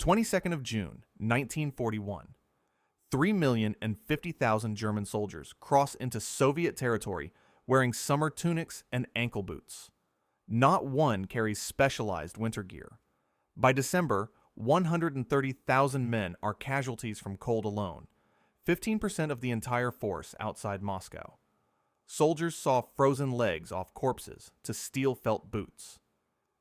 22nd of June, 1941. 3,050,000 German soldiers cross into Soviet territory wearing summer tunics and ankle boots. Not one carries specialized winter gear. By December, 130,000 men are casualties from cold alone, 15% of the entire force outside Moscow. Soldiers saw frozen legs off corpses to steel felt boots.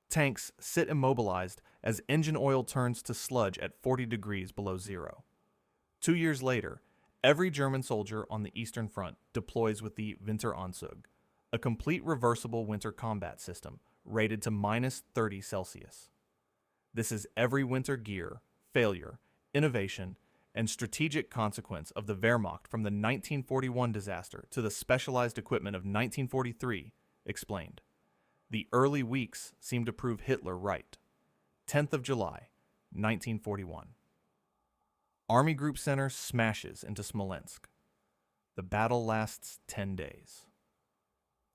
Tanks sit immobilized as engine oil turns to sludge at 40 degrees below zero. 2 years later, every German soldier on the Eastern Front deploys with the Winteranzug, a complete reversible winter combat system rated to minus 30 Celsius. This is every winter gear, failure, innovation, and strategic consequence of the Wehrmacht from the 1941 disaster to the specialized equipment of 1943 explained. The early weeks seem to prove Hitler right. 10th of July, 1941. Army Group Center smashes into Smolensk. The battle lasts 10 days.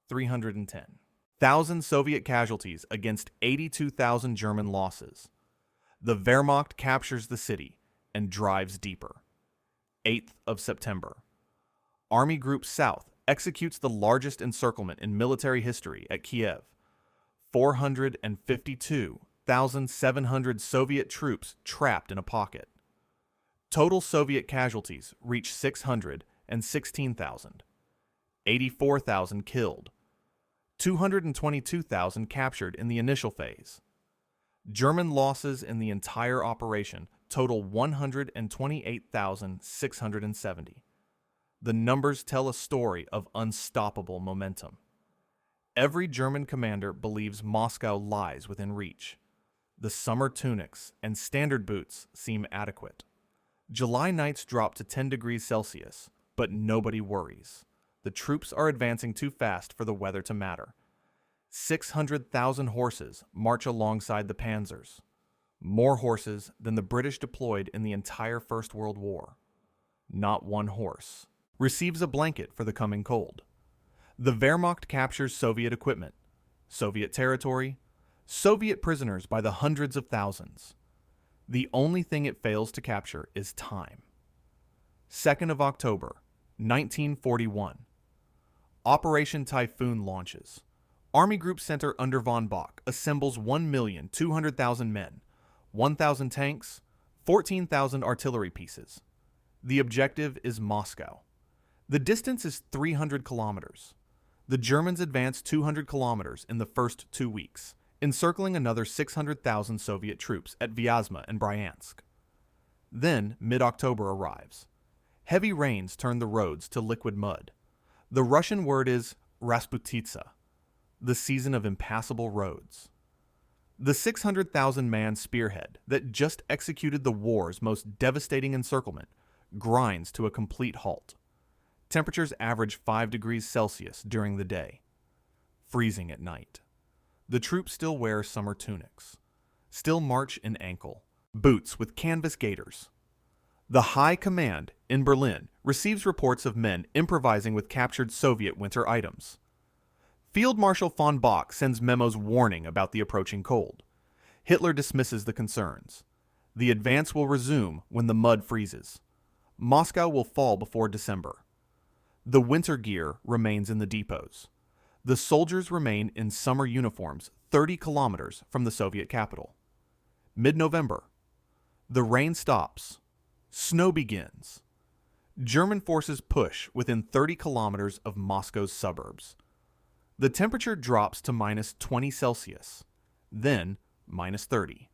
310,000 Soviet casualties against 82,000 German losses. The Wehrmacht captures the city and drives deeper. 8th of September. Army Group South executes the largest encirclement in military history at Kiev. 452,700 Soviet troops trapped in a pocket. Total Soviet casualties reach 616,000. 84,000 killed. 222,000 captured in the initial phase. German losses in the entire operation total 128,670. The numbers tell a story of unstoppable momentum. Every German commander believes Moscow lies within reach. The summer tunics and standard boots seem adequate. July nights drop to 10 degrees Celsius, but nobody worries. The troops are advancing too fast for the weather to matter. 600,000 horses march alongside the panzers. More horses than the British deployed in the entire First World War. Not one horse receives a blanket for the coming cold. The Wehrmacht captures Soviet equipment, Soviet territory, Soviet prisoners by the hundreds of thousands. The only thing it fails to capture is time. 2nd of October, 1941. Operation Typhoon launches. Army Group Center under von Bock assembles 1,200,000 men, 1,000 tanks, 14,000 artillery pieces. The objective is Moscow. The distance is 300 kilometers. The Germans advance 200 kilometers in the first 2 weeks, encircling another 600,000 Soviet troops at Vyazma and Bryansk. Then, mid-October arrives. Heavy rains turn the roads to liquid mud. The Russian word is Rasputitsa, the season of impassable roads. The 600,000-man spearhead that just executed the war's most devastating encirclement grinds to a complete halt. Temperatures average 5 degrees Celsius during the day, freezing at night. The troops still wear summer tunics, still march in ankle boots with canvas gaiters. The High Command in Berlin receives reports of men improvising with captured Soviet winter items. Field Marshal von Bock sends memos warning about the approaching cold. Hitler dismisses the concerns. The advance will resume when the mud freezes. Moscow will fall before December. The winter gear remains in the depots. The soldiers remain in summer uniforms 30 kilometers from the Soviet capital. Mid-November. The rain stops. Snow begins. German forces push within 30 kilometers of Moscow's suburbs. The temperature drops to minus 20 Celsius, then minus 30.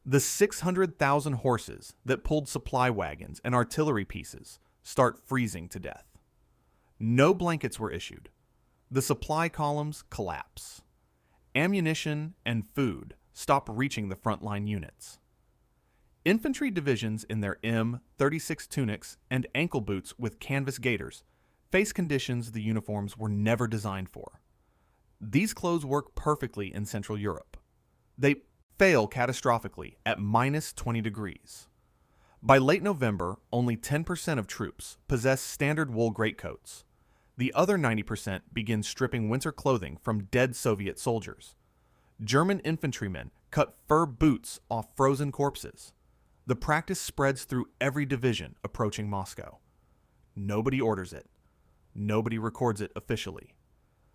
The 600,000 horses that pulled supply wagons and artillery pieces start freezing to death. No blankets were issued. The supply columns collapse. Ammunition and food stop reaching the frontline units. Infantry divisions in their M36 tunics and ankle boots with canvas gaiters face conditions the uniforms were never designed for. These clothes work perfectly in Central Europe. They fail catastrophically at minus 20 degrees. By late November, only 10% of troops possess standard wool greatcoats. The other 90% begin stripping winter clothing from dead Soviet soldiers. German infantrymen cut fur boots off frozen corpses. The practice spreads through every division approaching Moscow. Nobody orders it. Nobody records it officially.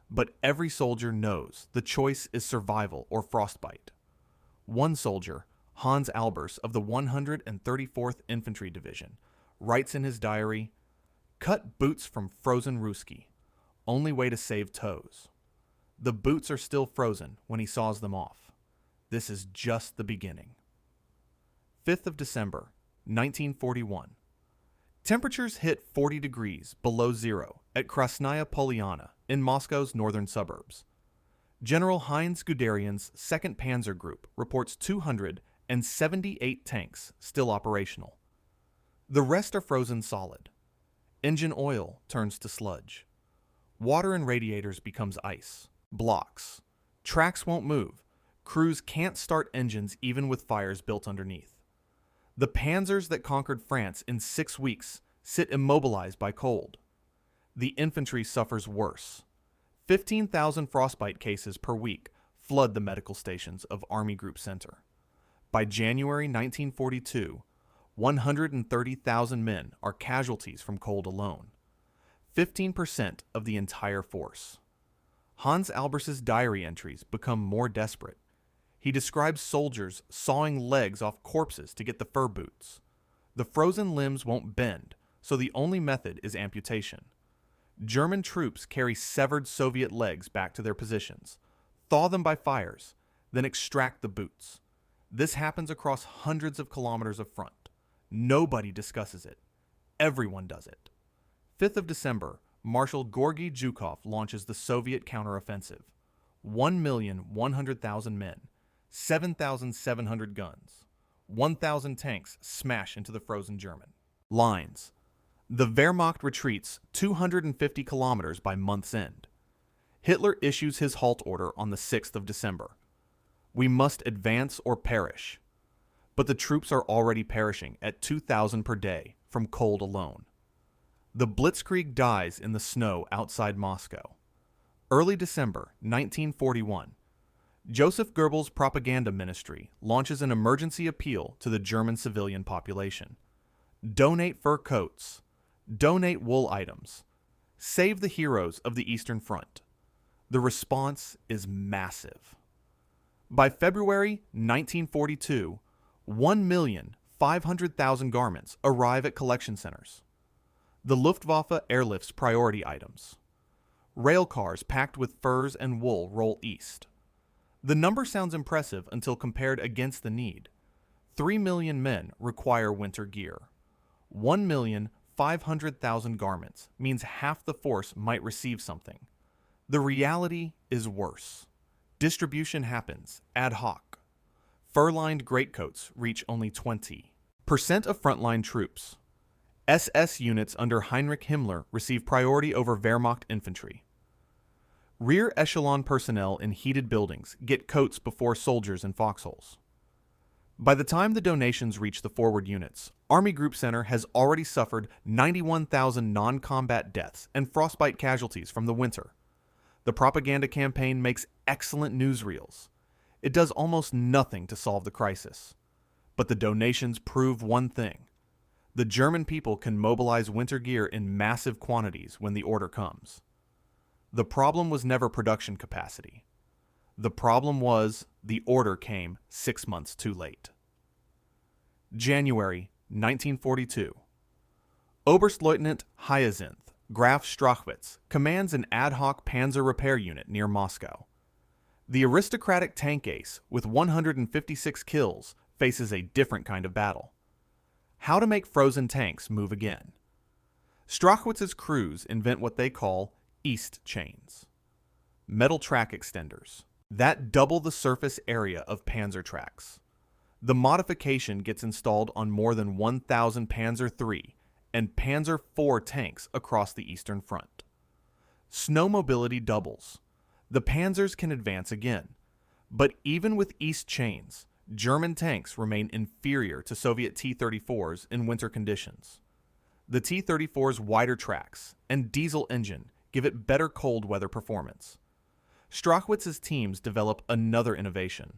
But every soldier knows the choice is survival or frostbite. One soldier, Hans Albers of the 134th Infantry Division, writes in his diary, "Cut boots from frozen Ruski. Only way to save toes." The boots are still frozen when he saws them off. This is just the beginning. 5th of December, 1941. Temperatures hit 40 degrees below zero at Krasnaya Polyana in Moscow's northern suburbs. General Heinz Guderian's 2nd Panzer Group reports 278 tanks still operational. The rest are frozen solid. Engine oil turns to sludge. Water in radiators becomes ice, blocks. Tracks won't move. Crews can't start engines even with fires built underneath. The panzers that conquered France in 6 weeks sit immobilized by cold. The infantry suffers worse. 15,000 frostbite cases per week flood the medical stations of Army Group Center. By January 1942, 130,000 men are casualties from cold alone. 15% of the entire force. Hans Albers's diary entries become more desperate. He describes soldiers sawing legs off corpses to get the fur boots. The frozen limbs won't bend, so the only method is amputation. German troops carry severed Soviet legs back to their positions, thaw them by fires, then extract the boots. This happens across hundreds of kilometers of front. Nobody discusses it. Everyone does it. 5th of December, Marshal Georgy Zhukov launches the Soviet counteroffensive. 1,100,000 men, 7,700 guns, 1,000 tanks smash into the frozen German lines. The Wehrmacht retreats 250 kilometers by month's end. Hitler issues his halt order on the 6th of December. We must advance or perish. But the troops are already perishing at 2,000 per day from cold alone. The Blitzkrieg dies in the snow outside Moscow. Early December 1941. Joseph Goebbels' propaganda ministry launches an emergency appeal to the German civilian population. Donate fur coats. Donate wool items. Save the heroes of the Eastern Front. The response is massive. By February 1942, 1,500,000 garments arrive at collection centers. The Luftwaffe airlifts priority items. Rail cars packed with furs and wool roll east. The number sounds impressive until compared against the need. 3 million men require winter gear. 1,500,000 garments means half the force might receive something. The reality is worse. Distribution happens ad hoc. Fur-lined greatcoats reach only 20% of frontline troops. SS units under Heinrich Himmler receive priority over Wehrmacht infantry. Rear echelon personnel in heated buildings get coats before soldiers in foxholes. By the time the donations reach the forward units, Army Group Center has already suffered 91,000 non-combat deaths and frostbite casualties from the winter. The propaganda campaign makes excellent newsreels. It does almost nothing to solve the crisis. But the donations prove one thing. The German people can mobilize winter gear in massive quantities when the order comes. The problem was never production capacity. The problem was the order came 6 months too late. January 1942. Oberstleutnant Hyacinth Graf Strachwitz commands an ad hoc panzer repair unit near Moscow. The aristocratic tank ace with 156 kills faces a different kind of battle. How to make frozen tanks move again. Strachwitz's crews invent what they call east chains. Metal track extenders that double the surface area of panzer tracks. The modification gets installed on more than 1,000 Panzer III and Panzer IV tanks across the Eastern Front. Snow mobility doubles. The panzers can advance again. But even with east chains, German tanks remain inferior to Soviet T-34s in winter conditions. The T-34's wider tracks and diesel engine give it better cold weather performance. Strachwitz's teams develop another innovation: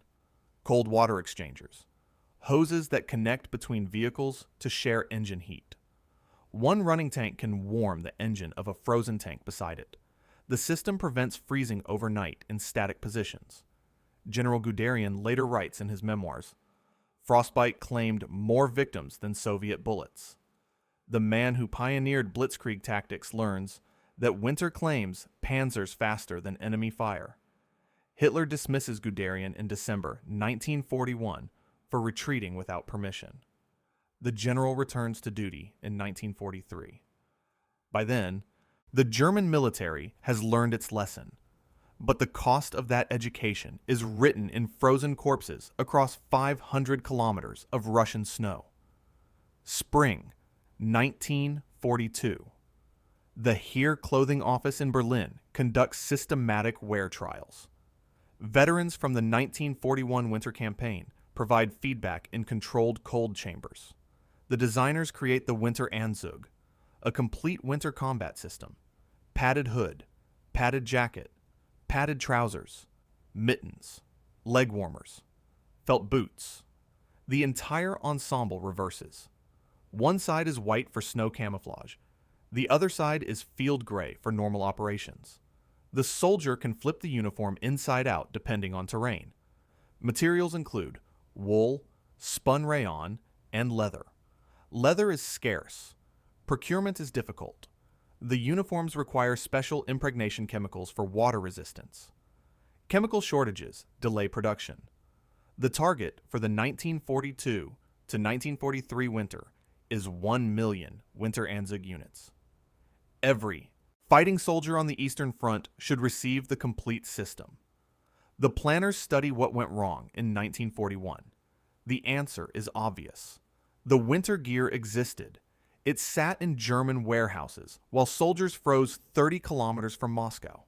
cold water exchangers. hoses that connect between vehicles to share engine heat. One running tank can warm the engine of a frozen tank beside it. The system prevents freezing overnight in static positions. General Guderian later writes in his memoirs, "Frostbite claimed more victims than Soviet bullets." The man who pioneered Blitzkrieg tactics learns that winter claims panzers faster than enemy fire. Hitler dismisses Guderian in December 1941 for retreating without permission. The general returns to duty in 1943. By then, the German military has learned its lesson, but the cost of that education is written in frozen corpses across 500 kilometers of Russian snow. Spring 1942. The Heer clothing office in Berlin conducts systematic wear trials. Veterans from the 1941 winter campaign provide feedback in controlled cold chambers. The designers create the winter Anzug, a complete winter combat system: padded hood, padded jacket, padded trousers, mittens, leg warmers, felt boots. The entire ensemble reverses. One side is white for snow camouflage. The other side is field gray for normal operations. The soldier can flip the uniform inside out depending on terrain. Materials include wool, spun rayon, and leather. Leather is scarce. Procurement is difficult. The uniforms require special impregnation chemicals for water resistance. Chemical shortages delay production. The target for the 1942 to 1943 winter is 1 million winter Anzug units. Every fighting soldier on the Eastern Front should receive the complete system. The planners study what went wrong in 1941. The answer is obvious. The winter gear existed. It sat in German warehouses while soldiers froze 30 kilometers from Moscow.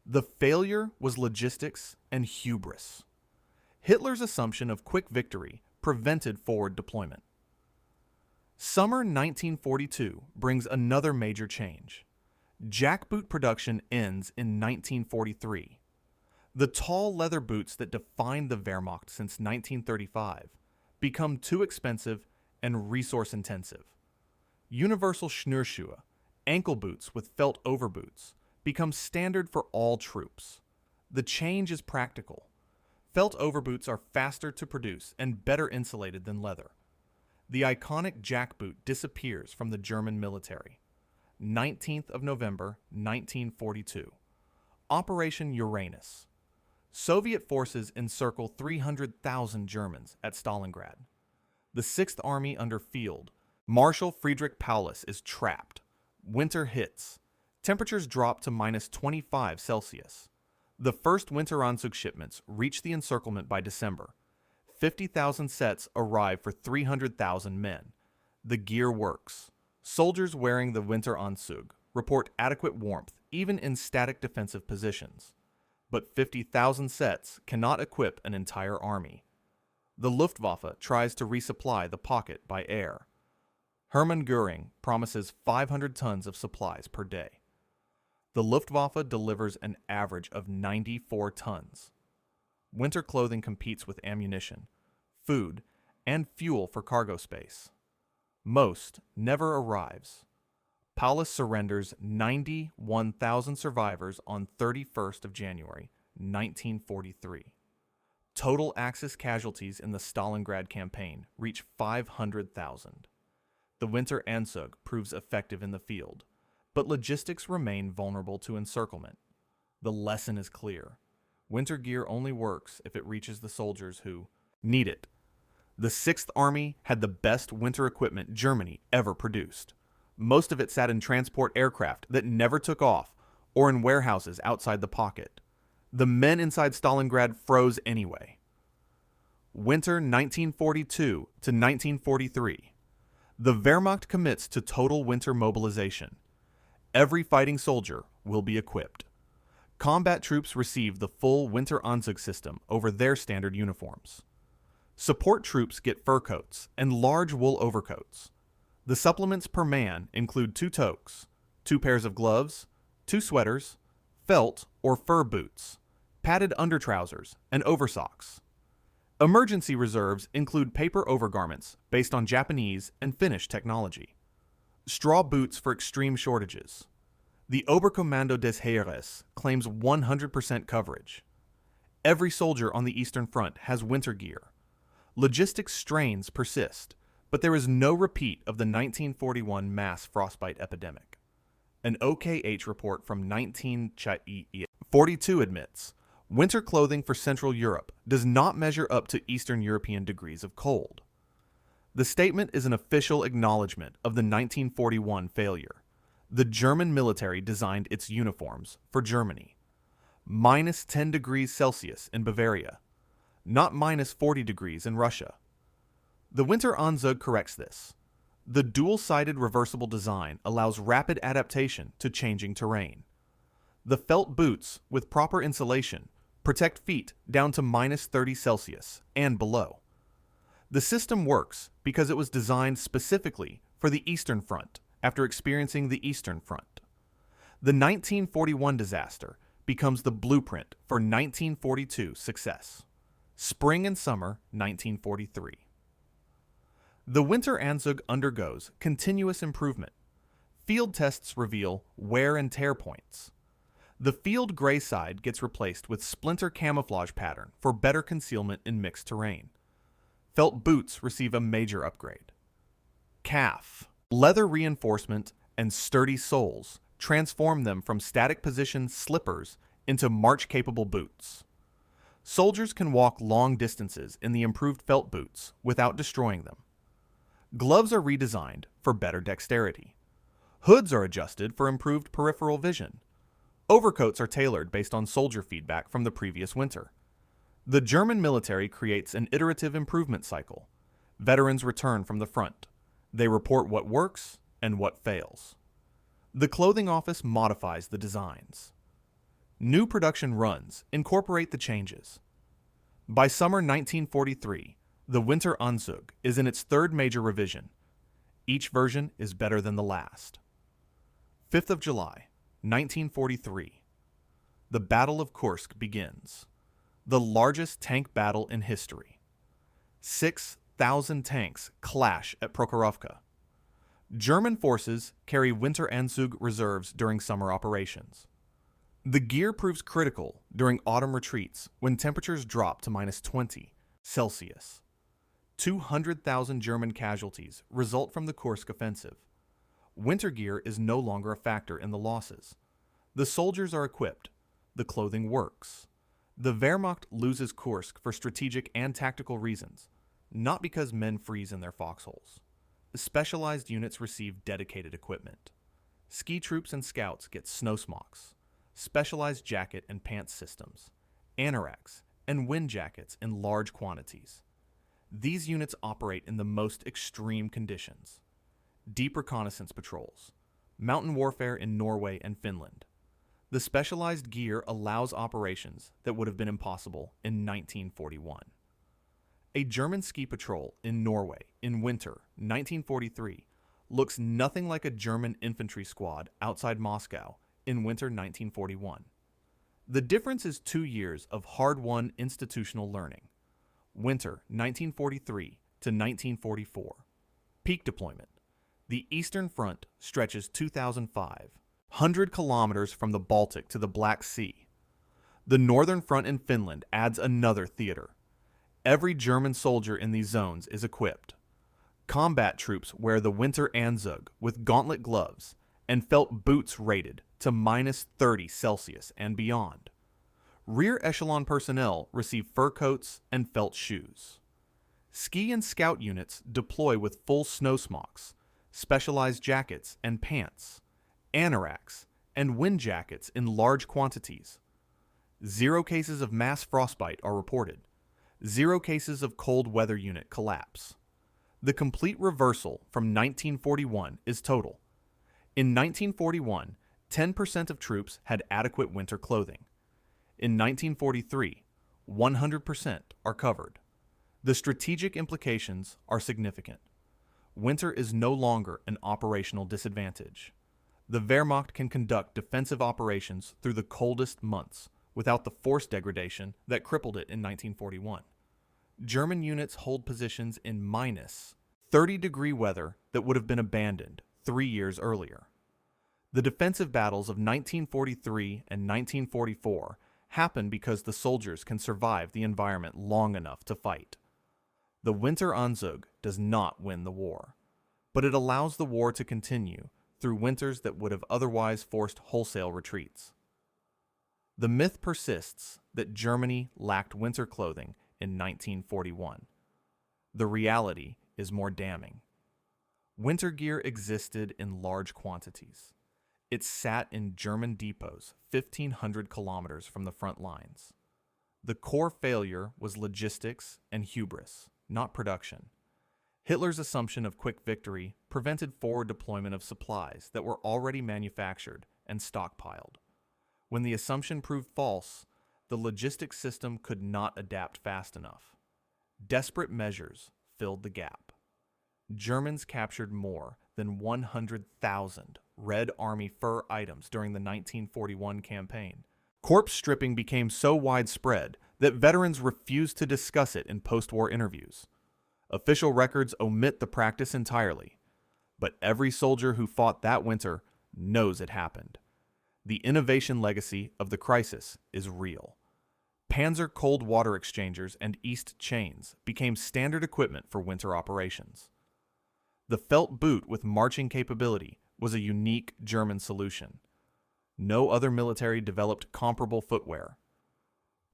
The failure was logistics and hubris. Hitler's assumption of quick victory prevented forward deployment. Summer 1942 brings another major change. Jackboot production ends in 1943. The tall leather boots that defined the Wehrmacht since 1935 become too expensive and resource-intensive. Universal Schnürschuhe, ankle boots with felt overboots, become standard for all troops. The change is practical. Felt overboots are faster to produce and better insulated than leather. The iconic jackboot disappears from the German military. 19th of November, 1942. Operation Uranus. Soviet forces encircle 300,000 Germans at Stalingrad. The 6th Army under Field Marshal Friedrich Paulus is trapped. Winter hits. Temperatures drop to -25 Celsius. The first winter Anzug shipments reach the encirclement by December. 50,000 sets arrive for 300,000 men. The gear works. Soldiers wearing the winter Anzug report adequate warmth even in static defensive positions. But 50,000 sets cannot equip an entire army. The Luftwaffe tries to resupply the pocket by air. Hermann Göring promises 500 tons of supplies per day. The Luftwaffe delivers an average of 94 tons. Winter clothing competes with ammunition, food, and fuel for cargo space. Most never arrives. Paulus surrenders 91,000 survivors on 31st of January, 1943. Total Axis casualties in the Stalingrad campaign reach 500,000. The winter Anzug proves effective in the field, but logistics remain vulnerable to encirclement. The lesson is clear. Winter gear only works if it reaches the soldiers who need it. The 6th Army had the best winter equipment Germany ever produced. Most of it sat in transport aircraft that never took off or in warehouses outside the pocket. The men inside Stalingrad froze anyway. Winter 1942 to 1943. The Wehrmacht commits to total winter mobilization. Every fighting soldier will be equipped. Combat troops receive the full winter Anzug system over their standard uniforms. Support troops get fur coats and large wool overcoats. The supplements per man include 2 toques, 2 pairs of gloves, 2 sweaters, felt or fur boots, padded undertrousers, and oversocks. Emergency reserves include paper overgarments based on Japanese and Finnish technology, straw boots for extreme shortages. The Oberkommando des Heeres claims 100% coverage. Every soldier on the Eastern Front has winter gear. Logistics strains persist, but there is no repeat of the 1941 mass frostbite epidemic. An OKH report from 1942 admits winter clothing for Central Europe does not measure up to Eastern European degrees of cold. The statement is an official acknowledgement of the 1941 failure. The German military designed its uniforms for Germany. Minus 10 degrees Celsius in Bavaria, not minus 40 degrees in Russia. The Winteranzug corrects this. The dual-sided reversible design allows rapid adaptation to changing terrain. The felt boots, with proper insulation, protect feet down to minus 30 Celsius and below. The system works because it was designed specifically for the Eastern Front after experiencing the Eastern Front. The 1941 disaster becomes the blueprint for 1942 success. Spring and summer 1943. The Winteranzug undergoes continuous improvement. Field tests reveal wear and tear points. The field gray side gets replaced with splinter camouflage pattern for better concealment in mixed terrain. Felt boots receive a major upgrade. Calf. Leather reinforcement and sturdy soles transform them from static position slippers into march-capable boots. Soldiers can walk long distances in the improved felt boots without destroying them. Gloves are redesigned for better dexterity. Hoods are adjusted for improved peripheral vision. Overcoats are tailored based on soldier feedback from the previous winter. The German military creates an iterative improvement cycle. Veterans return from the front. They report what works and what fails. The clothing office modifies the designs. New production runs incorporate the changes. By summer 1943, the Winteranzug is in its third major revision. Each version is better than the last. 5th of July, 1943. The Battle of Kursk begins. The largest tank battle in history. 6,000 tanks clash at Prokhorovka. German forces carry Winteranzug reserves during summer operations. The gear proves critical during autumn retreats when temperatures drop to minus 20 Celsius. 200,000 German casualties result from the Kursk offensive. Winter gear is no longer a factor in the losses. The soldiers are equipped. The clothing works. The Wehrmacht loses Kursk for strategic and tactical reasons, not because men freeze in their foxholes. Specialized units receive dedicated equipment. Ski troops and scouts get snow smocks, specialized jacket and pants systems, anoraks, and wind jackets in large quantities. These units operate in the most extreme conditions. Deep reconnaissance patrols, mountain warfare in Norway and Finland. The specialized gear allows operations that would have been impossible in 1941. A German ski patrol in Norway in winter 1943 looks nothing like a German infantry squad outside Moscow in winter 1941. The difference is 2 years of hard-won institutional learning. Winter 1943 to 1944. Peak deployment. The Eastern Front stretches 2,500 kilometers from the Baltic to the Black Sea. The Northern Front in Finland adds another theater. Every German soldier in these zones is equipped. Combat troops wear the Winteranzug with gauntlet gloves and felt boots rated to minus 30 Celsius and beyond. Rear echelon personnel receive fur coats and felt shoes. Ski and scout units deploy with full snow smocks, specialized jackets and pants, anoraks, and wind jackets in large quantities. 0 cases of mass frostbite are reported. 0 cases of cold weather unit collapse. The complete reversal from 1941 is total. In 1941, 10% of troops had adequate winter clothing. In 1943, 100% are covered. The strategic implications are significant. Winter is no longer an operational disadvantage. The Wehrmacht can conduct defensive operations through the coldest months without the force degradation that crippled it in 1941. German units hold positions in minus 30-degree weather that would have been abandoned 3 years earlier. The defensive battles of 1943 and 1944 happen because the soldiers can survive the environment long enough to fight. The Winteranzug does not win the war, but it allows the war to continue through winters that would have otherwise forced wholesale retreats. The myth persists that Germany lacked winter clothing in 1941. The reality is more damning. Winter gear existed in large quantities. It sat in German depots 1,500 kilometers from the front lines. The core failure was logistics and hubris, not production. Hitler's assumption of quick victory prevented forward deployment of supplies that were already manufactured and stockpiled. When the assumption proved false, the logistics system could not adapt fast enough. Desperate measures filled the gap. Germans captured more than 100,000 Red Army fur items during the 1941 campaign. Corpse stripping became so widespread that veterans refused to discuss it in post-war interviews. Official records omit the practice entirely, but every soldier who fought that winter knows it happened. The innovation legacy of the crisis is real. Panzer cold water exchangers and east chains became standard equipment for winter operations. The felt boot with marching capability was a unique German solution. No other military developed comparable footwear.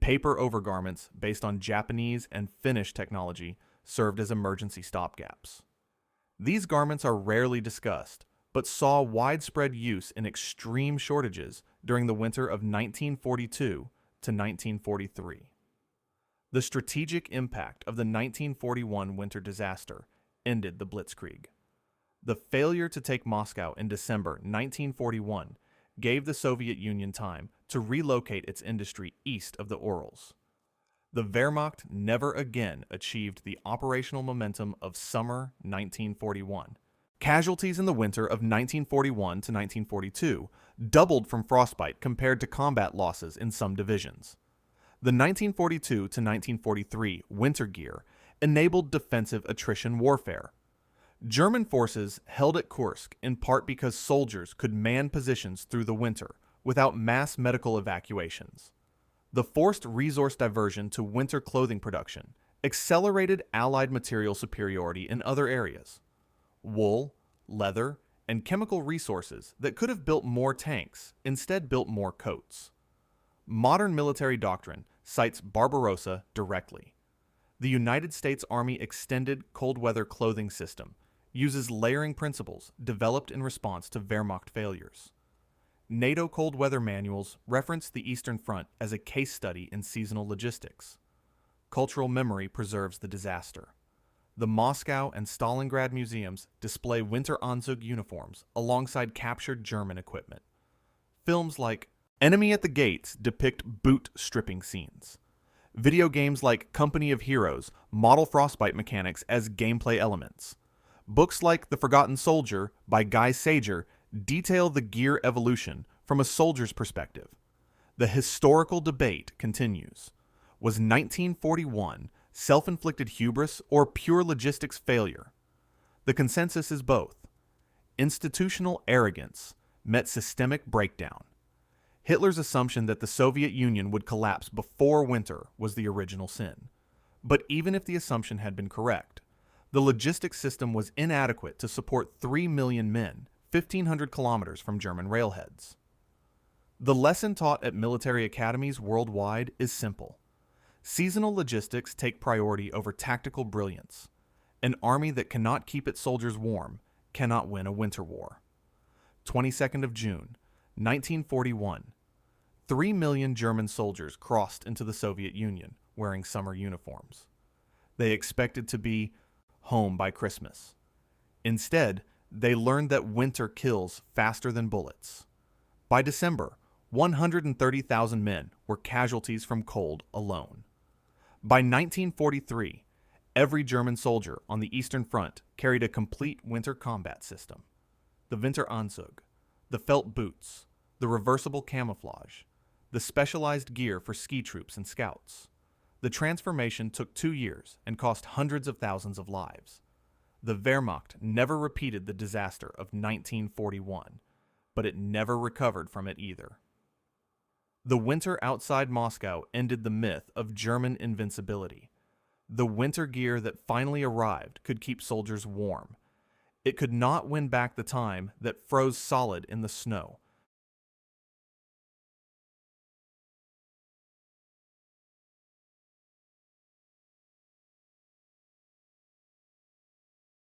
Paper overgarments based on Japanese and Finnish technology served as emergency stopgaps. These garments are rarely discussed, but saw widespread use in extreme shortages during the winter of 1942 to 1943. The strategic impact of the 1941 winter disaster ended the Blitzkrieg. The failure to take Moscow in December 1941 gave the Soviet Union time to relocate its industry east of the Urals. The Wehrmacht never again achieved the operational momentum of summer 1941. Casualties in the winter of 1941 to 1942 doubled from frostbite compared to combat losses in some divisions. The 1942 to 1943 winter gear enabled defensive attrition warfare. German forces held at Kursk in part because soldiers could man positions through the winter without mass medical evacuations. The forced resource diversion to winter clothing production accelerated Allied material superiority in other areas. Wool, leather, and chemical resources that could have built more tanks instead built more coats. Modern military doctrine cites Barbarossa directly. The United States Army Extended Cold Weather Clothing System uses layering principles developed in response to Wehrmacht failures. NATO cold weather manuals reference the Eastern Front as a case study in seasonal logistics. Cultural memory preserves the disaster. The Moscow and Stalingrad museums display Winteranzug uniforms alongside captured German equipment. Films like Enemy at the Gates depict boot stripping scenes. Video games like Company of Heroes model frostbite mechanics as gameplay elements. Books like The Forgotten Soldier by Guy Sager detail the gear evolution from a soldier's perspective. The historical debate continues. Was 1941 self-inflicted hubris or pure logistics failure? The consensus is both. Institutional arrogance met systemic breakdown. Hitler's assumption that the Soviet Union would collapse before winter was the original sin. But even if the assumption had been correct, the logistics system was inadequate to support 3 million men 1,500 kilometers from German railheads. The lesson taught at military academies worldwide is simple. Seasonal logistics take priority over tactical brilliance. An army that cannot keep its soldiers warm cannot win a winter war. 22nd of June, 1941. 3 million German soldiers crossed into the Soviet Union wearing summer uniforms. They expected to be home by Christmas. Instead, they learned that winter kills faster than bullets. By December, 130,000 men were casualties from cold alone. By 1943, every German soldier on the Eastern Front carried a complete winter combat system. The Winteranzug, the felt boots, the reversible camouflage, the specialized gear for ski troops and scouts, the The transformation took 2 years and cost hundreds of thousands of lives. The Wehrmacht never repeated the disaster of 1941, but it never recovered from it either. The winter outside Moscow ended the myth of German invincibility. The winter gear that finally arrived could keep soldiers warm. It could not win back the time that froze solid in the snow